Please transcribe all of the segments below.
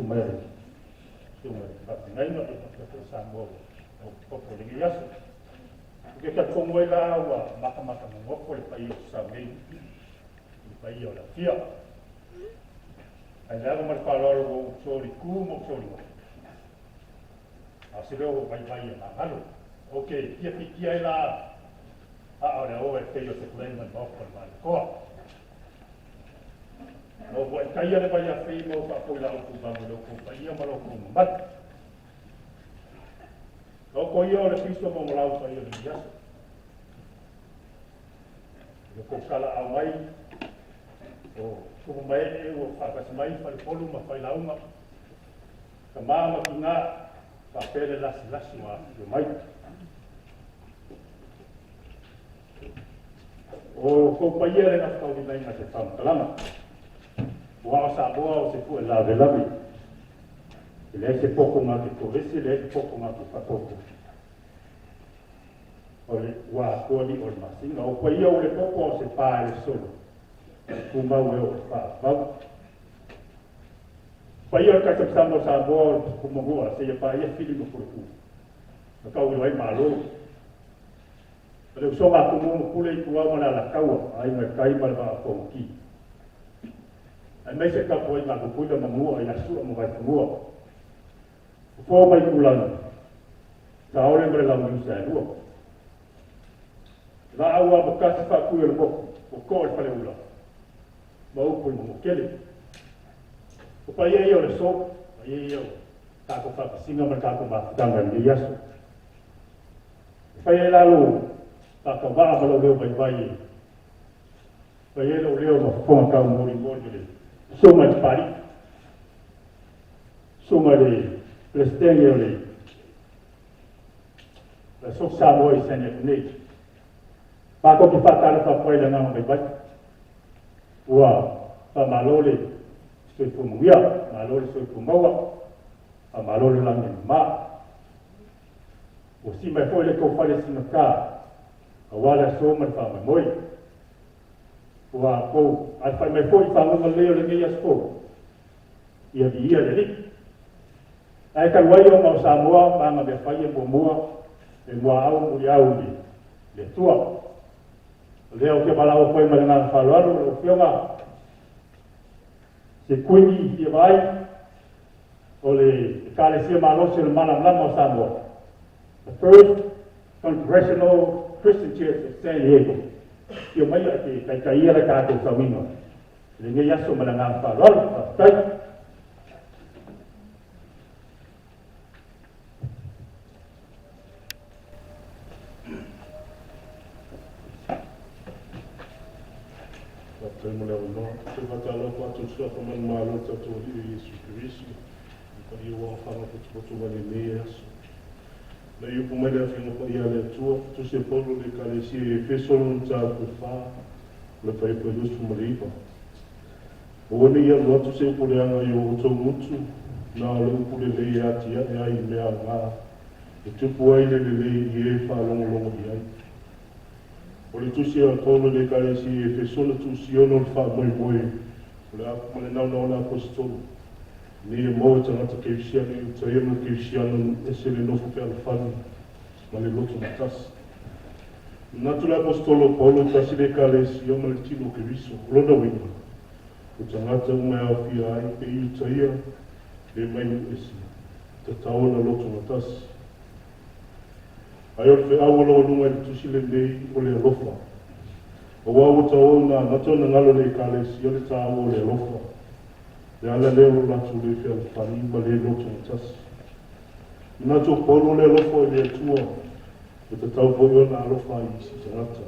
sumere. Tapi ngai no te Samoa o popo le yaso. Ke ka kongo la wa maka ngoko le pai sa mei. Le pai o la fia. Ai la ma pa lo o sori ku mo sori. A se lo vai na halo. Okay, kia la ora o e te o se kulenga no ko mai ko. No voi caia le vai a fei mo fa poi la ku ba mo ko pa ia ma lo ku mat. No ko io le piso mo la fa io di ya. Yo ko sala a mai o ko mai o fa ka mai fa le polu ma fa la uma. Ka mama kinga pa pele las ma yo mai. O ko pa ia le na fa di mai na se fa kalama. Wa sa boa o se fu la velavi. Ele se pouco ma que corresse, ele pouco ma que patoko. Ole wa ko ni ol masinga o pa ia o le pouco se pa e solo. Kuma o pa pa. Pa ia ka se samo sa boa kuma boa se ia pa ia fili mo por ku. Ka o vai malo. Pero so va como pule ku wa la kaua, ai mai kai ma ba ko ki. Ai mai se ka poi ma ko puida mamua ia su mo vai mamua. Fo mai kulan. Ta ore bre la mu sa ru. La awa bekas fa ku le mo ko fa le ula. Ma o pu mo kele. O pa ia ia le so, ia ia ta ko fa singa ma ta ko ma tanga ni yasu. Pa ia la lu ta ka va ba lo vai. Pa ia lo leo ma fo ka mo ri mo le. So much party, so much prestigio, la so Samoa is an ethnic. Pako ki fatala pa poi la nang mai, wa pa malole soi pumuia, malole soi pumawa, pa malole la ma. O si mai foi le ko fale sinaka, awala so man pa moi. Wa ko al fa mai foi fa mo leo le ngia spo ia dia le ai ka waio ma Samoa ma me fa ia mo e mo au mo ia le tua leo ke bala o foi ma na fa lo o fioma se kuini ia vai o le kale sia ma lo se mana na mo Samoa the first congressional Christian church in San Diego. Yo mai ati kai ia le ka te samino. Le ngai aso malanga fa lol tai. Papai mo le no, te vatala kwa tu sua fa man malo ta to di Yesu Kristo. Ko ia wa fa ma ko tu va le meas. Le io po mai le fino po ia le tua, tu se polo le kalesi e fe solo un ta po fa, le fai po just mo riba. O ne ia lo tu se po le anga io to mutu, na lo po le le ia tia e ai me anga. E tu po ai le e fa longo ai. O le tu se polo le kalesi e fe solo tu si ono fa moi. O le mo le na apostolo. Ni mo tangata ke fiano te mo ke fiano ese le no fe al fan ma le loto matas na tu la apostolo Paulo tasile kales yo mal tilo ke viso loda winga o tangata uma afia ai pe i taia le mai ese te taona loto matas ayo fe awolo no tu sile nei o le lofa o wa taona na tona ngalo le kales yo le tawo le lofa. Le ala leo la tu le fia fani ma le loto tas. Na tu polo le lofo le tua. E te tau po yo na lofa I si tangata.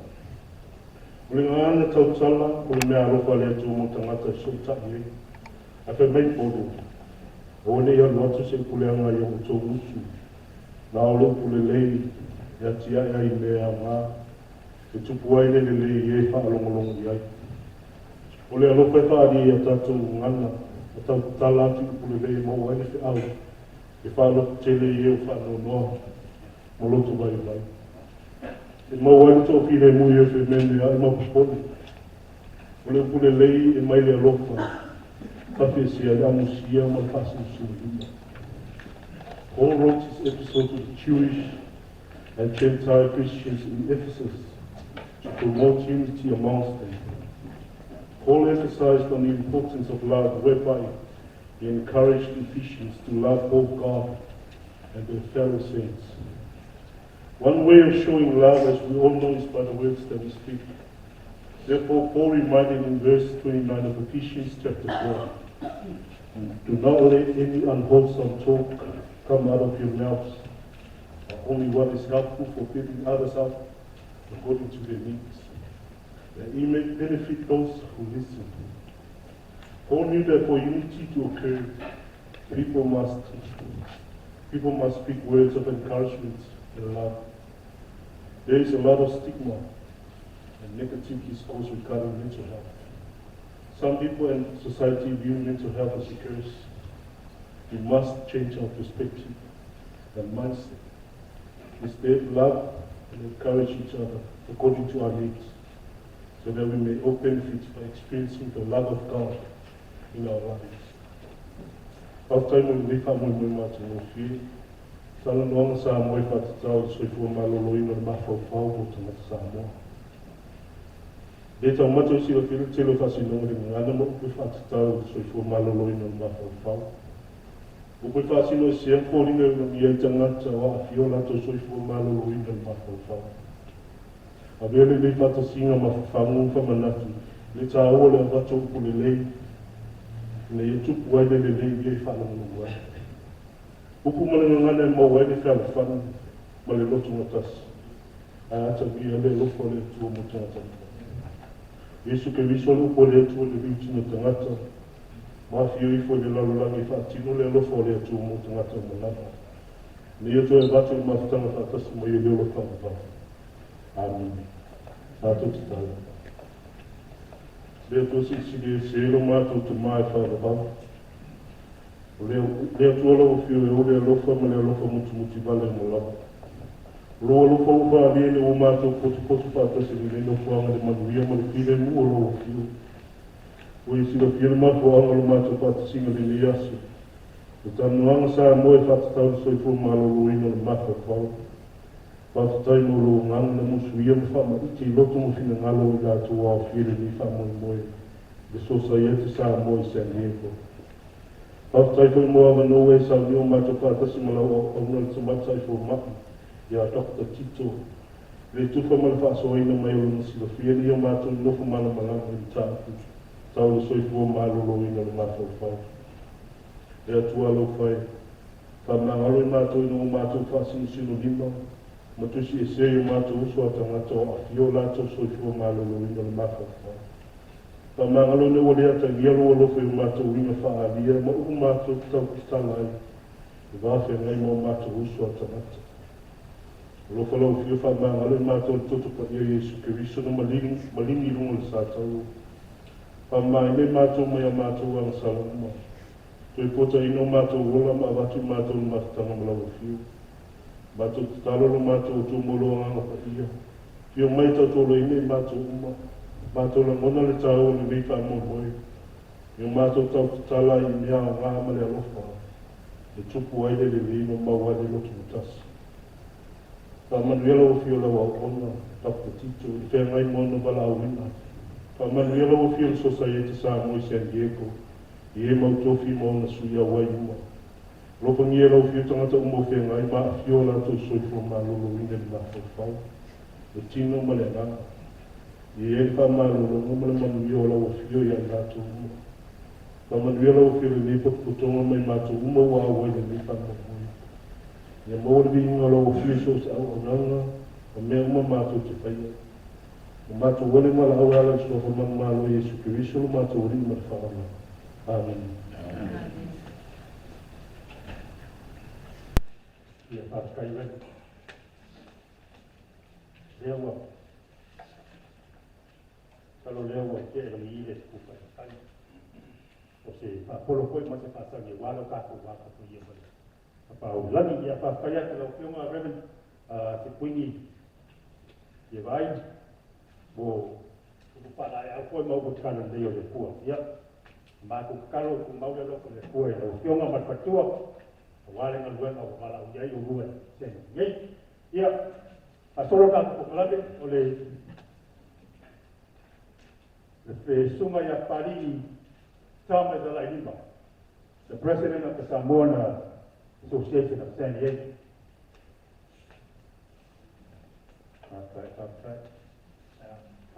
Le ngana tau tala o le mea lofa le tua mo tangata so tahi. A fe mei polo. O ne ya loto se pule anga yo o tō mutu. Na o lo pule lei ya tia ya I mea ngā. E tupu ai le lei e wha alongolongo I ai. O le alofa e whaari a tātou ngana. Tau tala tu pule le mo ai fe au e fa lo tele e fa no no mo lo tu vai e mo ai to fi le mu e fe men ai mo pole o le pule le e mai le lofa Whawhesia Amusia Malpasusulima. Paul wrote his epistle to the Jewish and Gentile Christians in Ephesus to promote unity amongst them. Paul emphasized on the importance of love, whereby he encouraged Ephesians to love both God and their fellow saints. One way of showing love, as we all know, is by the words that we speak. Therefore, Paul reminded in verse 29 of Ephesians chapter 4, do not let any unwholesome talk come out of your mouths, but only what is helpful for building others up according to their needs, that he may benefit those who listen. Paul knew that for unity to occur, people must speak words of encouragement and love. There is a lot of stigma and negative discourse regarding mental health. Some people in society view mental health as a curse. We must change our perspective and mindset. Instead, love and encourage each other according to our needs, so that we may all benefit by experiencing the love of God in our lives. After we live our moment in the field, Talanoaga Samoa Patsy Tito maloloina mafau to Samoa. Deta mato si o filo telo fasinonga de ngana mo pe fatao so maloloina mafau. O pe fasino si en folinga no mi tangata wa fiola to so maloloina mafau. Abele le fata singa mafangu fa manatu. Le tawo le vato pulele. Ne yutup wa le le fa no wa. Uku malangana mo wa ni fa fan male lotu motas. Ata bi le lo fole tu motata. Yesu ke viso lo fole tu le bi no tangata. Ma fio I fole la la mi fa tino le lo fole tu motata mo. Ne yuto e vato ma fatanga fa tas mo yele lo fa va. Amen. Ato titala. Leo tosi si lo mato tu mai fa va. Leo tuola o fio e ole alofa ma le alofa mutu vale mo lava. Lo alofa ufa aliene o mato potu pata se le no fuanga de manuia ma le file mu o lo fio. O isi lo fio ma fuanga lo mato pata singa de liasu. O tanuanga sa moe fata tau so I fu malo lo ino le mafa fau. Fata tai mo lo nganga na musuia ma fa ma iti loto mo fina ngalo I gato wa file ni fa moe. De society sa moe San Diego. After I more than always, I knew my Patsy of Patsy for Maki, Dr. Tito. They took from my fast away in my own seal of fear, your matter, no for Malam in town. Town is so for Malo in the matter of five. There are 1205. From now, I matter no matter fasting Sinodima. Matushi is saying matter also at a matter of your latter, so for Malo in the matter of five. Pamangalo ne wole ata yelo lo fe mato winga fa alia ma u mato tau kistalai va fe ngai mo mato uso ata mato lo falo fio fa mangalo mato toto pa Yesu Kristo no malini lungo sa tau pamai ne mato mo ya mato wa salama to ipota ino mato wola ma vatu mato ma tanga mo fio mato talo lo mato to mo lo anga pa ia fio mai to lo ine mato uma mato la mona le tau le vifa mo moi. Yo mato tau tala I mea o ngā male alofa. Le tupu aile le lino maua le lotu utas. Pa manuela o fio la waona, Patsy Tito, I whea ngai mono bala au wina. Pa manuela o fio society sa moi San Diego, I mautofi mo na suia wai uma. Lopa ngiela o fio tangata umo whea ngai ma fio la to soifo ma lolo wina li mafau. Le tino male ngā. I whamaro lo ngumale manuia o fio I anato uma. Pa manuia o fio le nipa putonga mai mato uma wa awai le nipa manuia. Ia maore vi inga o fio so sa au onanga, o mea uma mato te whaia. O mato wale mala au ala so fa mamalo Yesu Kristo lo mato wale ma whaala. Amen. Ia patkai wai. Lea wa. Kalau leo wa ke ni ile kupa kai o se apolo ko ma se pasa ni wala ka ko wa ka ye ba apa o lani ya pa pa ya ka lo ma reben se puini ye vai bo ko pa la ya ko ma ko kana de yo de ko ya Mako kalo ku mau lo ko le ko e lo kionga ma fatua wale ngal wen o mala o yai o rua sen ngai ia a solo ka ko klabe o le sunga ya pari tama de la lima the president of the Samoan Association of San Diego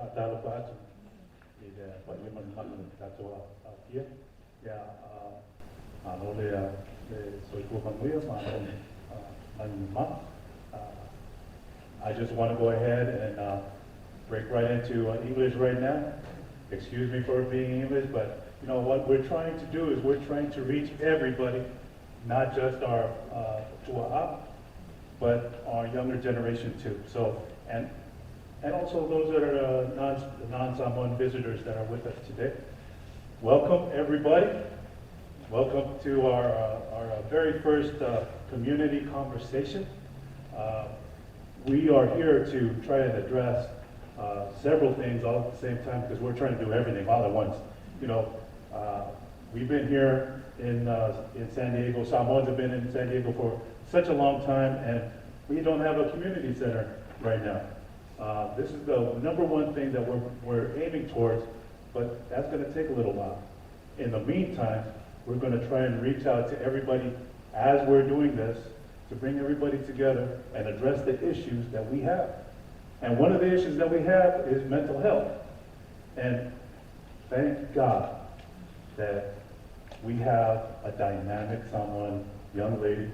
Atalo Patsy Tito Parliament Makan Katoa here. Yeah, le soy Kupanguya, I just want to go ahead and break right into English right now. Excuse me for being English, but you know what we're trying to do is we're trying to reach everybody, not just our Tua'a, but our younger generation too. So and also those that are non-Samoan visitors that are with us today. Welcome everybody. Welcome to our very first community conversation. We are here to try and address several things all at the same time because we're trying to do everything all at once. You know, we've been here in San Diego. Samoans have been in San Diego for such a long time, and we don't have a community center right now. This is the number one thing that we're aiming towards, but that's going to take a little while. In the meantime, we're going to try and reach out to everybody as we're doing this to bring everybody together and address the issues that we have. And one of the issues that we have is mental health. And thank God that we have a dynamic Samoan young lady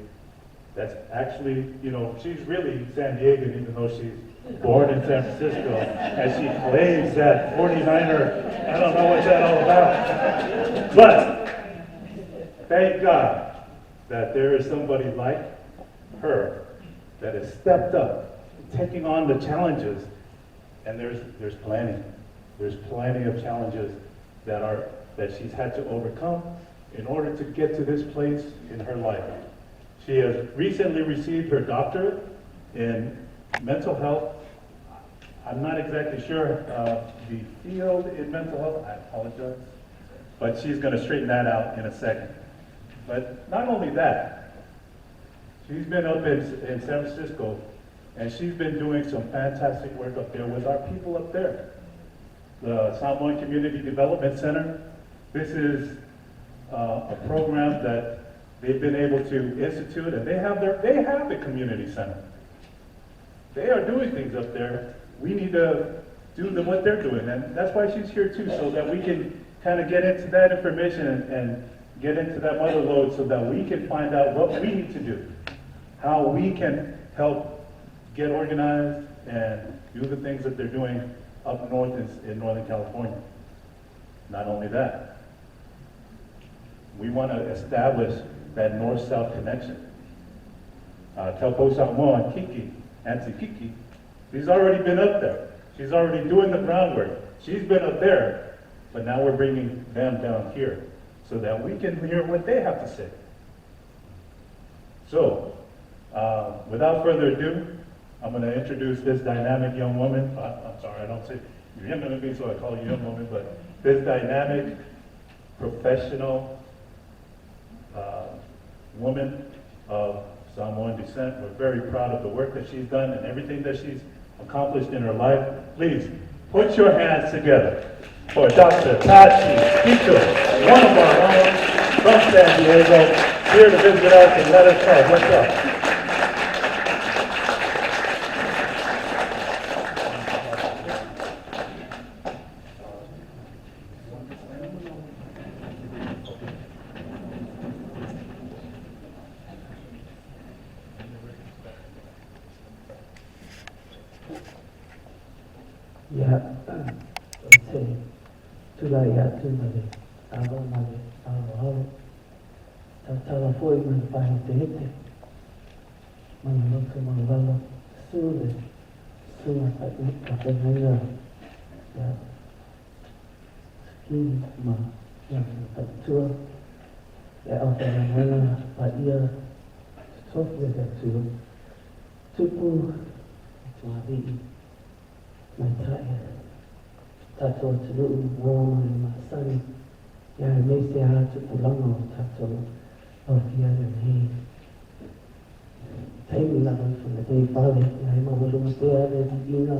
that's actually, you know, she's really San Diegan even though she's born in San Francisco, and she claims that 49er, I don't know what that's all about. But thank God that there is somebody like her that has stepped up, taking on the challenges, and there's plenty of challenges that she's had to overcome in order to get to this place in her life. She has recently received her doctorate in mental health. I'm not exactly sure the field in mental health, I apologize, but she's going to straighten that out in a second. But not only that, she's been up in San Francisco, and she's been doing some fantastic work up there with our people up there. The Samoan Community Development Center, this is a program that they've been able to institute, and they have a community center. They are doing things up there. We need to do what they're doing, and that's why she's here too, so that we can kind of get into that information and get into that mother lode so that we can find out what we need to do, how we can help get organized and do the things that they're doing up north in Northern California. Not only that, we want to establish that north-south connection. Telpo Samoa and Kiki, Auntie Kiki, she's already been up there. She's already doing the groundwork. She's been up there, but now we're bringing them down here so that we can hear what they have to say. So, without further ado, I'm going to introduce this dynamic young woman. I'm sorry, I don't say you're young to me, so I call you young woman, but this dynamic, professional woman of Samoan descent. We're very proud of the work that she's done and everything that she's accomplished in her life. Please, put your hands together for Dr. Patsy Tito, one of our own from San Diego, here to visit us and let us know what's up. Ya me se ha tu pulang o tato o kia ni taimi na ko na te pale ya ma bolu mo te ale di ina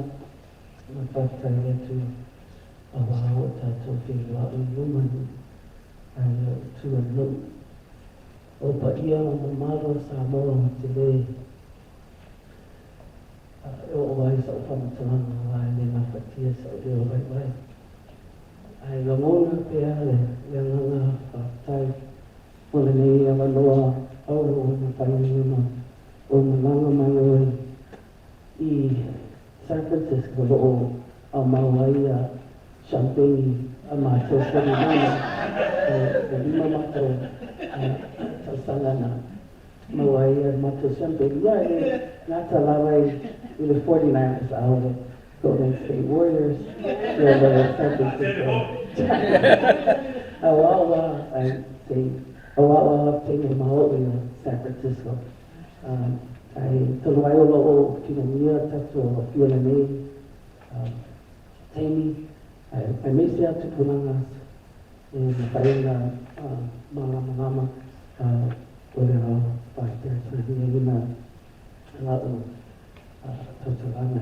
ma pata ya tu awa o tato fi wa o human ai tu no o pa ia o malo Samoa te le o wai sa fa mo tana wai ne na patia sa o wai wai ai lo mona pe ale ya nga tai ona nei ava loa au ona pai una o malanga mai oi I San Francisco lo a Maui a Champagne a mato Serenana e lima mato a Salana Maui a mato Champagne ya nata lawai I the 49ers out of Golden State Warriors yeah the San Francisco Awawa I say Awawa taking Maui San Francisco ai toluai o lo'o kinomia tatu o fiona taimi ai me se atu pulangas e na painga malama o le rao pater tani e na la'o tautolanga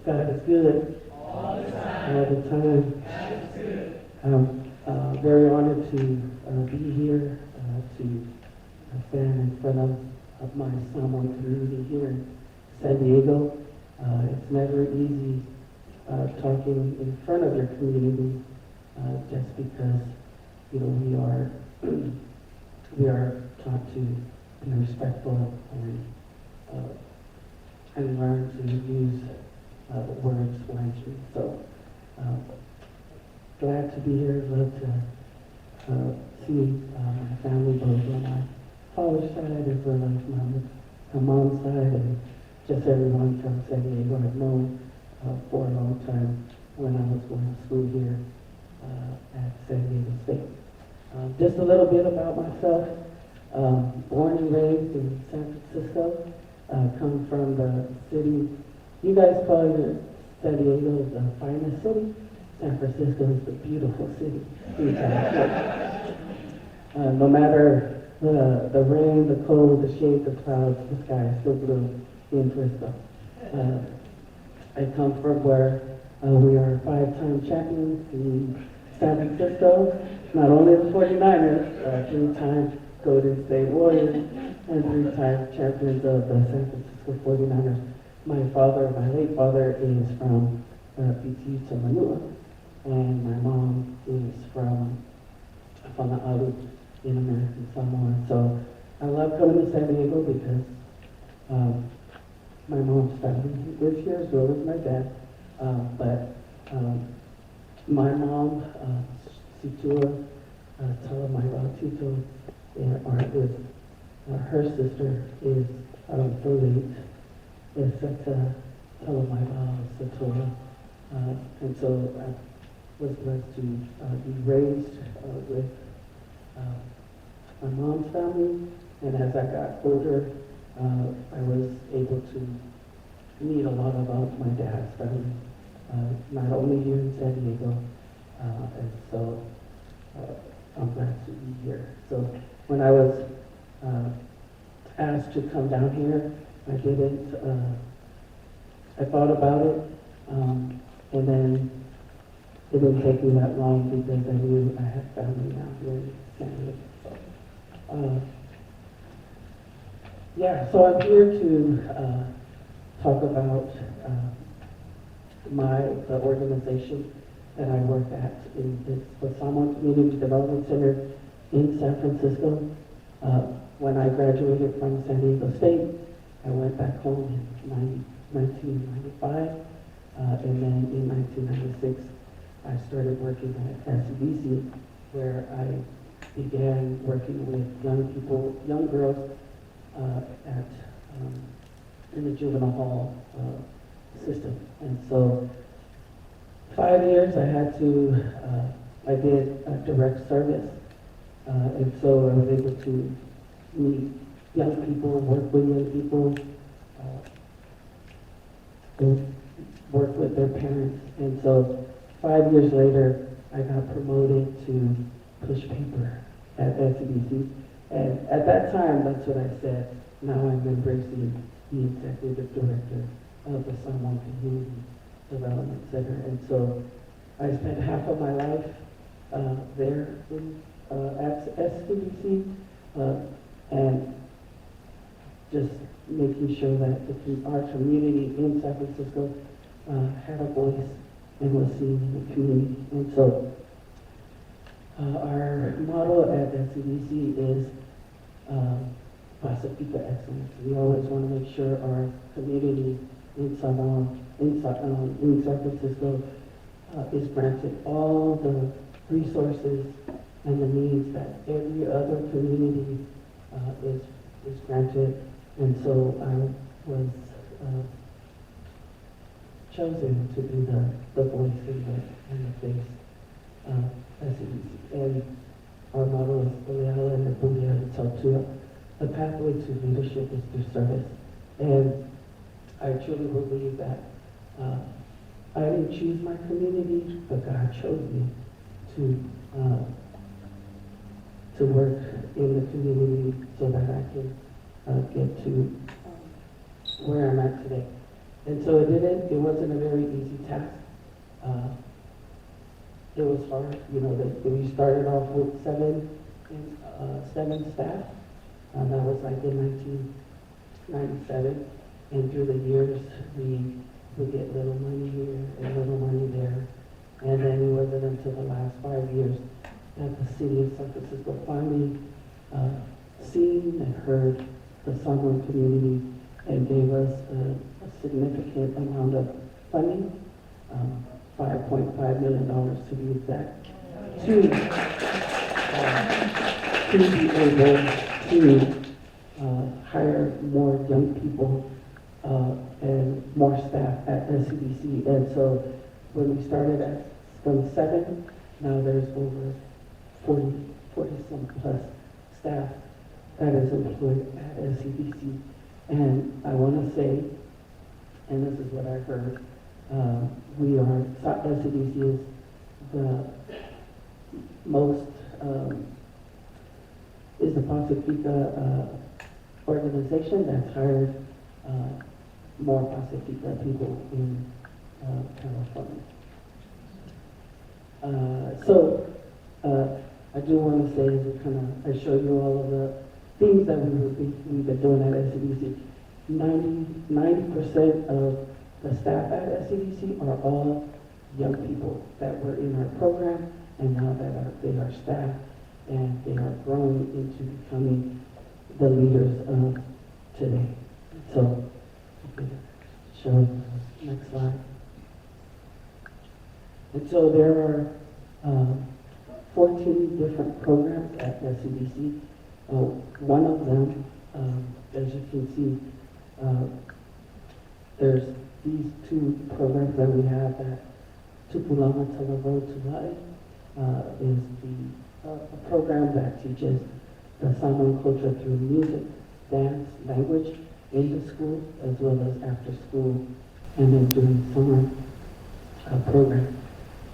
God is good all the time. I'm very honored to be here to stand in front of my Samoan community here in San Diego. It's never easy talking in front of your community just because we are taught to be respectful and learn to use words wisely. So glad to be here. Love to see my family both on my father's side as well as my mom's side, and just everyone from San Diego I've known for a long time when I was going to school here at San Diego State. Just a little bit about myself. Born and raised in San Francisco. Come from the city. You guys call your San Diego the finest city. San Francisco is the beautiful city. No matter the rain, the cold, the shade, the clouds, the sky is still blue in Frisco. I come from where we are 5-time champions in San Francisco. Not only the 49ers, 3-time Golden State Warriors, and 3-time champions of the San Francisco 49ers. My late father is from Patsy Tito, and my mom is from Talanoaga in American Samoa. So I love coming to San Diego because my mom's family lives here as well as my dad. But my mom, Tito Talanoaga Tito, her sister is the late Seta Talanoaga Samoa. And so I was blessed to be raised with my mom's family, and as I got older, I was able to meet a lot about my dad's family, not only here in San Diego, and so I'm glad to be here. So when I was asked to come down here, I thought about it, and then it didn't take me that long because I knew I had family now here in San Diego. So I'm here to talk about the organization that I work at in the Samoan Community Development Center in San Francisco. When I graduated from San Diego State, I went back home in 1995, and then in 1996, I started working at SBC, where I began working with young girls in the juvenile hall system. And so 5 years I did direct service, and so I was able to meet young people, work with young people, work with their parents. And so 5 years later, I got promoted to push paper at SCDC. And at that time, that's what I said. Now I'm embracing the executive director of the Samoan Community Development Center. And so I spent half of my life there at SCDC and just making sure that our community in San Francisco had a voice and was seen in the community. And so our motto at SCDC is Pacifica Excellence. We always want to make sure our community in Samoa, in San Francisco, is granted all the resources and the needs that every other community is granted. And so I was chosen to be the voice and the face of SCDC. And our motto is Oleala and Bulia Tautua. The pathway to leadership is through service. And I truly believe that I didn't choose my community, but God chose me to work in the community so that I can get to where I'm at today. And so it wasn't a very easy task. It was hard, we started off with seven staff. That was like in 1997. And through the years, we would get little money here and little money there. And then it wasn't until the last 5 years that the city of San Francisco finally seen and heard the Samoan community and gave us a significant amount of funding, $5.5 million to be exact, to be able to hire more young people and more staff at SCDC. And so when we started from 7, now there's over 40 some plus staff that is employed at SCDC. And I want to say, and this is what I heard, SCDC is the most, is the Pacifica organization that's hired more Pacifica people in California. I do want to say, I show you all of the things that we've been doing at SCDC. 90% of the staff at SCDC are all young people that were in our program, and now that they are staff, and they are growing into becoming the leaders of today. So, show next slide. And so there are 14 different programs at SCDC. One of them, as you can see, there's these 2 programs that we have at Tupulama Talavo Tulai is a program that teaches the Samoan culture through music, dance, language in the school, as well as after school, and then during summer program.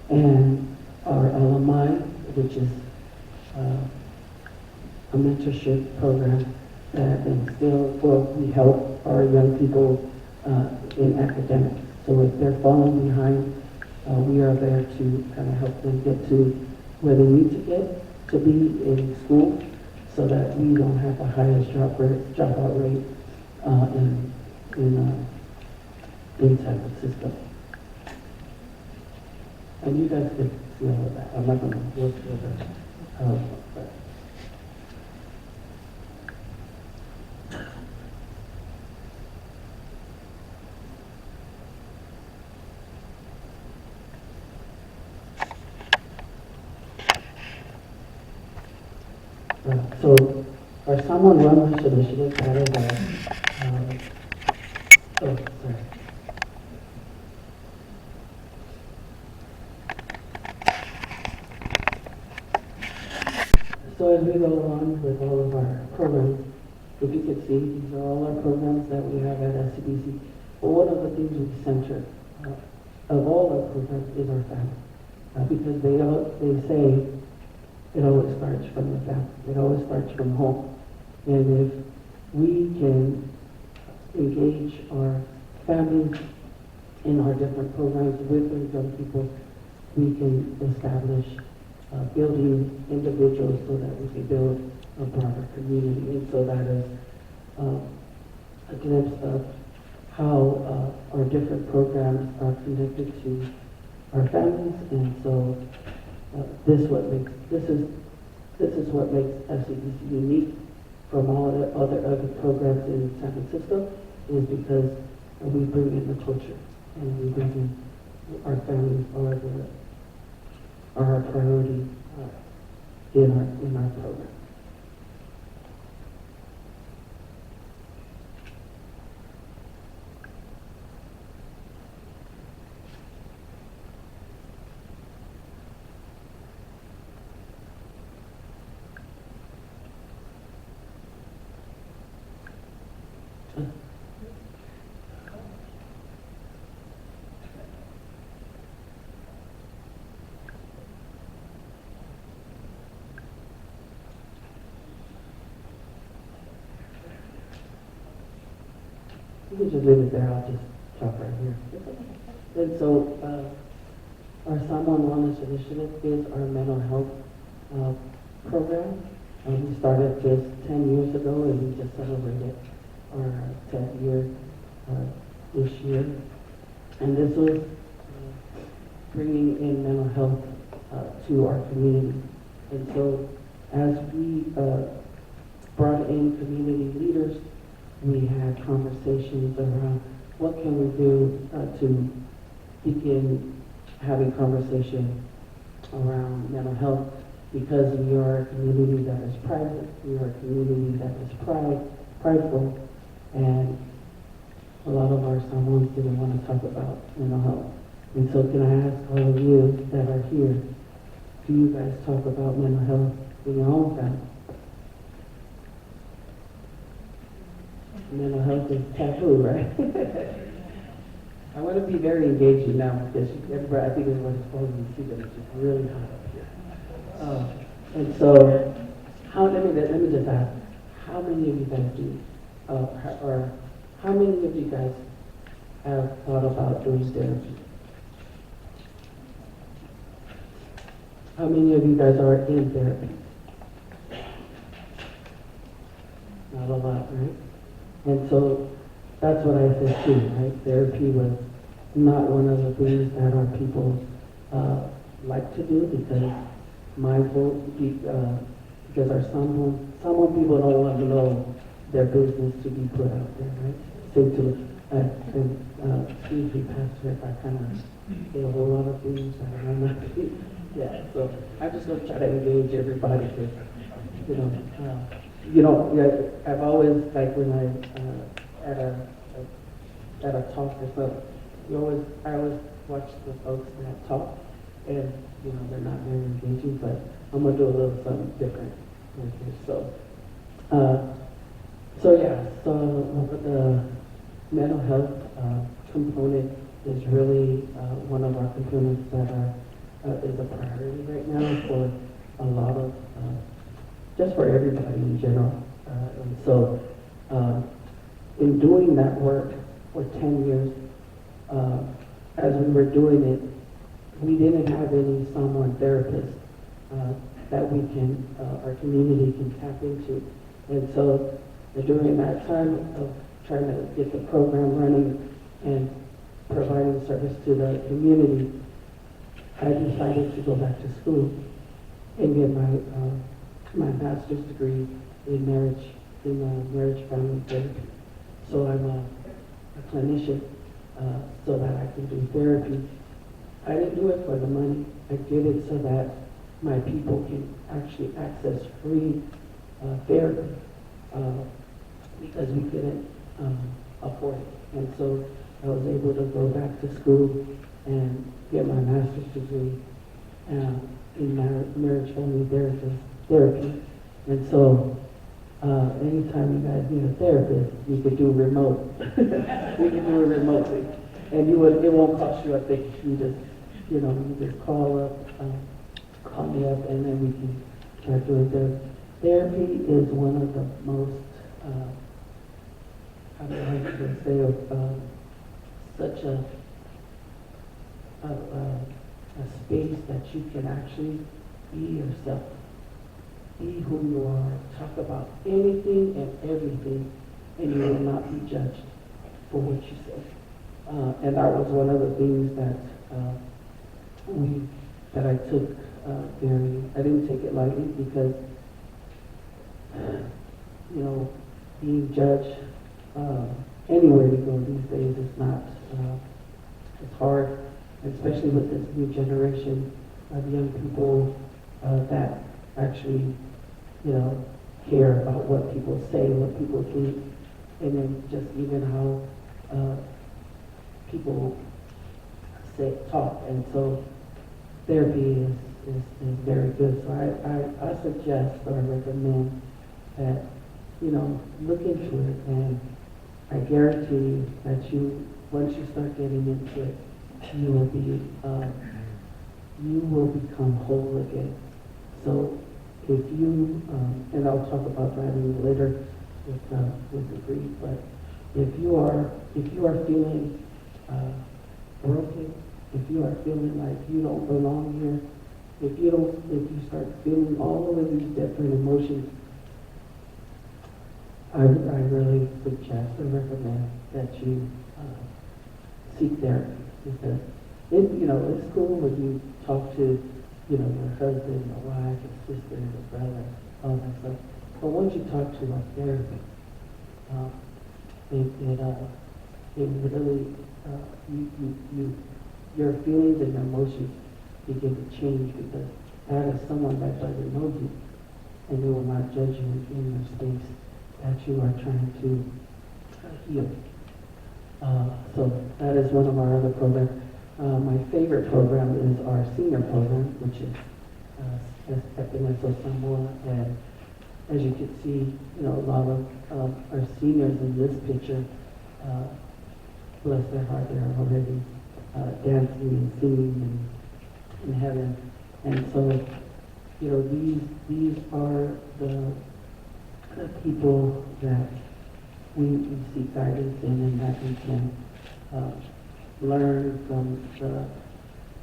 And our alumni, which is a mentorship program that we help our young people in academics. So if they're falling behind, we are there to kind of help them get to where they need to get to be in school, so that we don't have the highest dropout rate in San Francisco. And you guys can see all of that. I'm not going to work through that. So our Samoan Wellness Initiative, that is sorry. So as we go along with all of our programs, if you can see, these are all our programs that we have at SCDC. But one of the things we center of all our programs is our family. because they say it always starts from the family. It always starts from home. And if we can engage our families in our different programs with the young people, we can establish building individuals so that we can build a broader community. And so that is a glimpse of how our different programs are connected to our families. And so this is what makes FCDC unique from all the other programs in San Francisco, is because we bring in the culture and we bring in our families are our priority in our program. You can just leave it there, I'll just talk right here. And so, our Samoan Wellness Initiative is our mental health program. We started just 10 years ago, and we just celebrated our 10th year this year. And this was bringing in mental health to our community. And so, as we brought in community leaders, we had conversations around what can we do to begin having conversation around mental health, because we are a community that is private, we are a community that is prideful, and a lot of our Samoans didn't want to talk about mental health. And so can I ask all of you that are here, do you guys talk about mental health in your own family? Mental health is taboo, right? I want to be very engaging now because everybody, I think everybody's following me, see that it's just really hot up here. And so, let me just ask, how many of you guys do, or how many of you guys have thought about doing therapy? How many of you guys are in therapy? Not a lot, right? And so that's what I said too, right? Therapy was not one of the things that our people like to do, because because our Samoan people don't want to know their business to be put out there, right? So excuse me, Pastor, if I kind of say a whole lot of things that I'm not yeah, so I'm just going to try to engage everybody because, I've always, like when at a talk or something, I always watch the folks that talk, and they're not very engaging, but I'm gonna do a little something different right here. So the mental health component is really one of our components that is a priority right now for a lot of just for everybody in general. And so, in doing that work for 10 years, as we were doing it, we didn't have any Samoan therapists that our community can tap into. And so, during that time of trying to get the program running and providing service to the community, I decided to go back to school and get my master's degree in marriage family therapy. So I'm a clinician, so that I can do therapy. I didn't do it for the money. I did it so that my people can actually access free therapy because we couldn't afford it. And so I was able to go back to school and get my master's degree in marriage family therapy. And so anytime you guys need a therapist, you could do remote. We can do it remotely. And it won't cost you a thing. You just you just call me up, and then we can start doing therapy. Therapy is one of the most, how do I say, such a space that you can actually be yourself, be who you are, talk about anything and everything, and you will not be judged for what you say. And that was one of the things that I took I didn't take it lightly, because being judged anywhere you go these days is not, it's hard, especially with this new generation of young people that actually, care about what people say, what people think, and then just even how people talk. And so therapy is very good. So I suggest or recommend that, look into it, and I guarantee you that once you start getting into it, you will become whole again. So if you, and I'll talk about that a little later with the grief, but if you are feeling broken, if you are feeling like you don't belong here, if you start feeling all of these different emotions, I really suggest or recommend that you seek therapy, because it's cool when you talk to your husband, your wife, your sister, your brother, all that stuff. But once you talk to a therapist, it really your feelings and your emotions begin to change, because that is someone that doesn't know you, and they will not judge you in your space that you are trying to heal. So that is one of our other programs. My favorite program is our senior program, which is TSASD Samoa, and as you can see, a lot of our seniors in this picture, bless their heart, they are already dancing and singing in heaven. And so, these are the people that we seek guidance in, and that we can learn from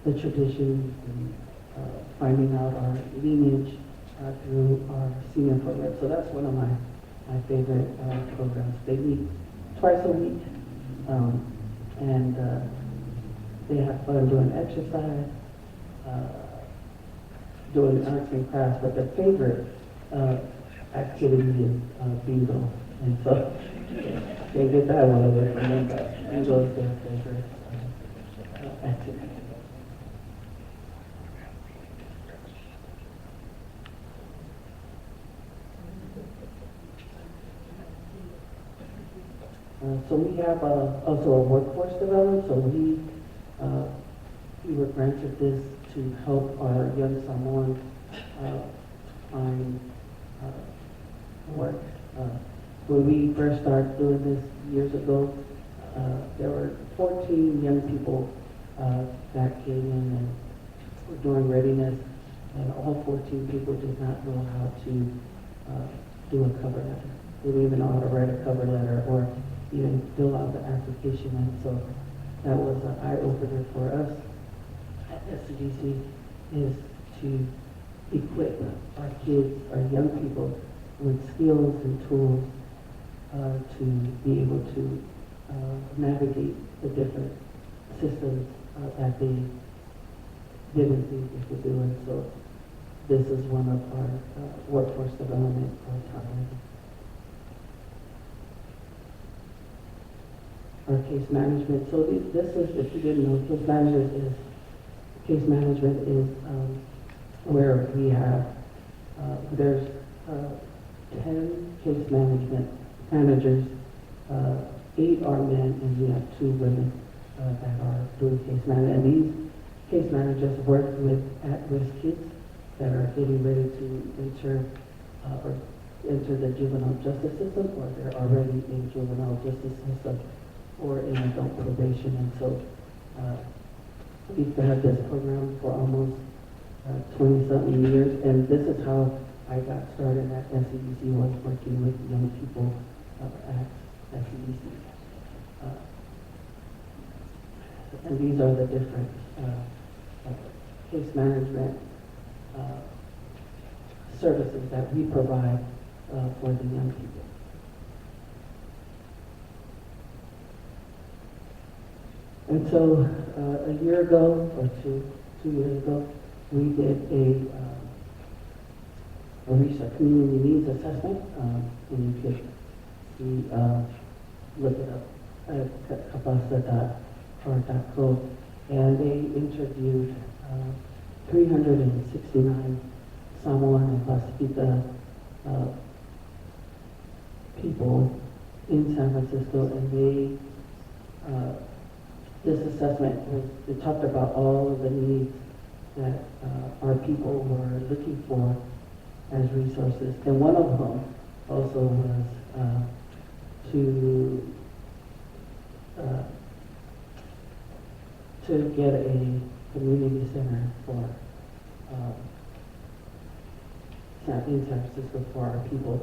the traditions and finding out our lineage through our senior program. So that's one of my favorite programs. They meet twice a week, and they have fun doing exercise, doing arts and crafts, but their favorite activity is bingo. And so, can't get that one away from them, but bingo is their favorite activity. So we have also a workforce development. So we were granted this to help our young Samoans find work. When we first started doing this years ago, there were 14 young people that came in and were doing readiness, and all 14 people did not know how to do a cover letter. They didn't even know how to write a cover letter or even fill out the application. And so that was an eye-opener for us at SCDC, is to equip our kids, our young people, with skills and tools to be able to navigate the different systems that they didn't think they could do. And so this is one of our workforce development programs. Our case management. So this is, if you didn't know, case management is where we have there's 10 case management managers, 8 are men, and we have 2 women that are doing case management. And these case managers work with at-risk kids that are getting ready to enter the juvenile justice system, or they're already in juvenile justice system or in adult probation. And so we've had this program for almost 20-something years, and this is how I got started at SCDC, was working with young people at SCDC. And these are the different case management services that we provide for the young people. And so a year ago, or two years ago, we did a community needs assessment, and you could see, look it up at kabasa.org.co, and they interviewed 369 Samoan and Pacifica people in San Francisco, and they this assessment it talked about all of the needs that our people were looking for as resources, and one of them also was to get a community center for in San Francisco for our people.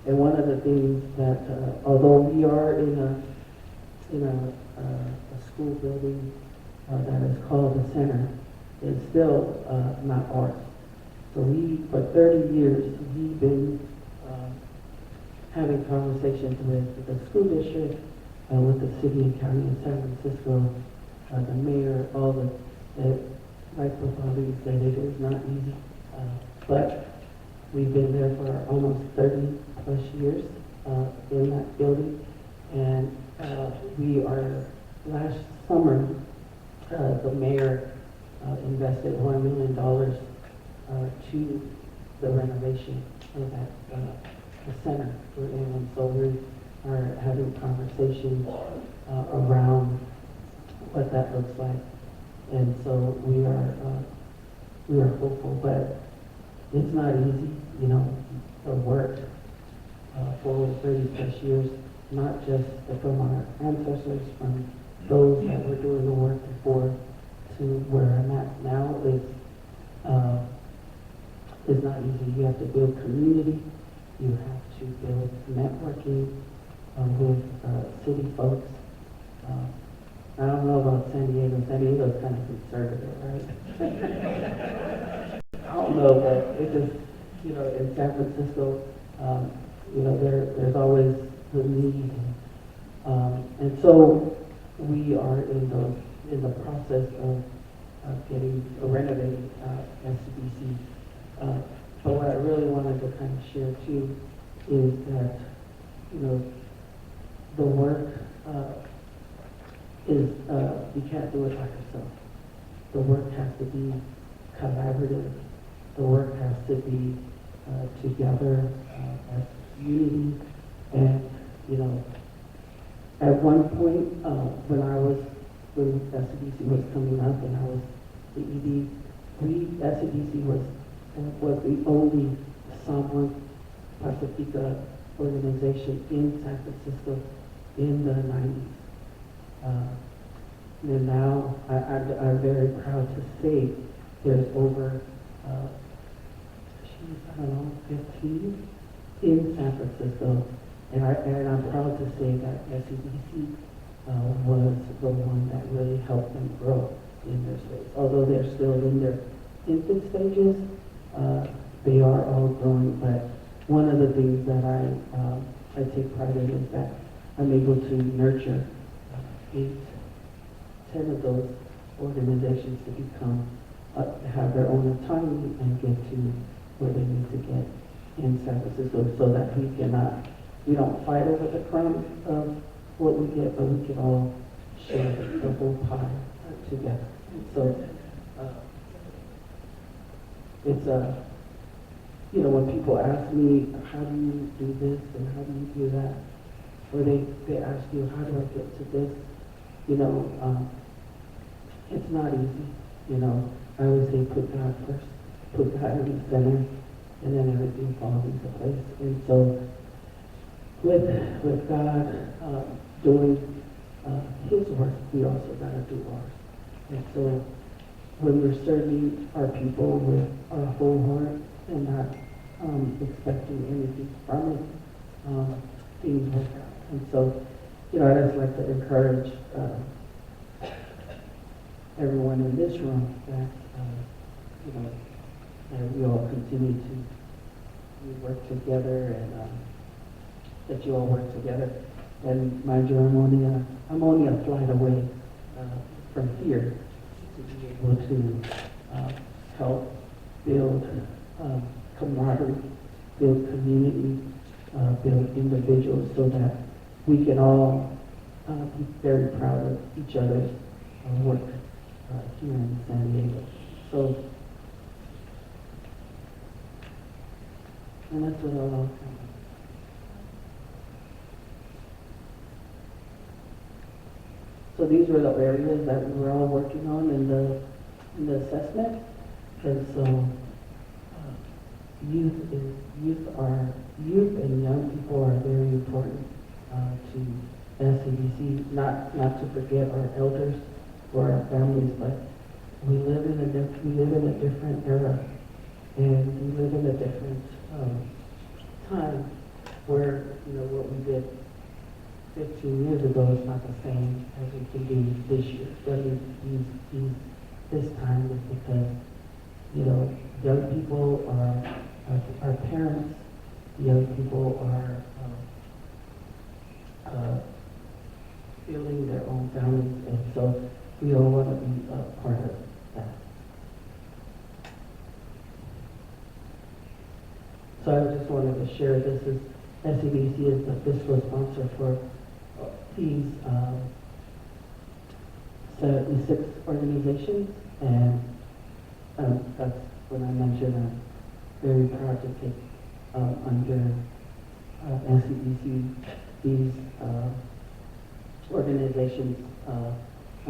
And one of the things that, although we are in a school building that is called the center, it's still not ours. So for 30 years, we've been having conversations with the school district, with the city and county of San Francisco, the mayor, all the microphone said it is not easy, but we've been there for almost 30 plus years in that building, and last summer, the mayor invested $1 million to the renovation of that the center we're in, and so we are having conversations around what that looks like, and so we are hopeful, but it's not easy, the work for 30 plus years, not just from our ancestors, from those that were doing the work before to where I'm at now is not easy. You have to build community, you have to build networking with city folks. I don't know about San Diego. San Diego's kind of conservative, right? I don't know, but it just, in San Francisco, there's always the need. And so we are in the process of renovating SCDC. But what I really wanted to kind of share too is that, the work is, you can't do it by yourself. The work has to be collaborative. The work has to be together as unity. And, at one point, when SCDC was coming up and I was the ED, SCDC was the only Samoan Pacifica organization in San Francisco in the 90s. And now I'm very proud to say there's over, 15 in San Francisco. And I'm proud to say that SCDC was the one that really helped them grow in their space. Although they're still in their infant stages, they are all growing. But one of the things that I take pride in is that I'm able to nurture 10 of those organizations to become, have their own autonomy and get to where they need to get in San Francisco, so that we don't fight over the crumbs of what we get, but we can all share the whole pie together. And so it's when people ask me, how do you do this and how do you do that, or they ask you, how do I get to this, it's not easy. I always say put God first, put God in the center, and then everything falls into place. And so with God doing His work, we also got to do ours. And so when we're serving our people with our whole heart and not expecting anything from it, things work out. And so, I just like to encourage everyone in this room that, that we all continue to work together and that you all work together. And mind you, I'm only a flight away from here to be able to help build camaraderie, build community, build individuals so that we can all be very proud of each other's work here in San Diego. So, and that's what I'll So these were the areas that we were all working on in the assessment. And so youth and young people are very important to SCDC. Not to forget our elders or our families, but we live in a different era, and we live in a different time where what we did 15 years ago is not the same as we can do this year. This time is because young people are parents, young people are building their own families, and so we all want to be a part of that. So I just wanted to share this. SCDC is the fiscal sponsor for these 76 organizations, and that's when I mentioned I'm very proud to take under SCDC these organizations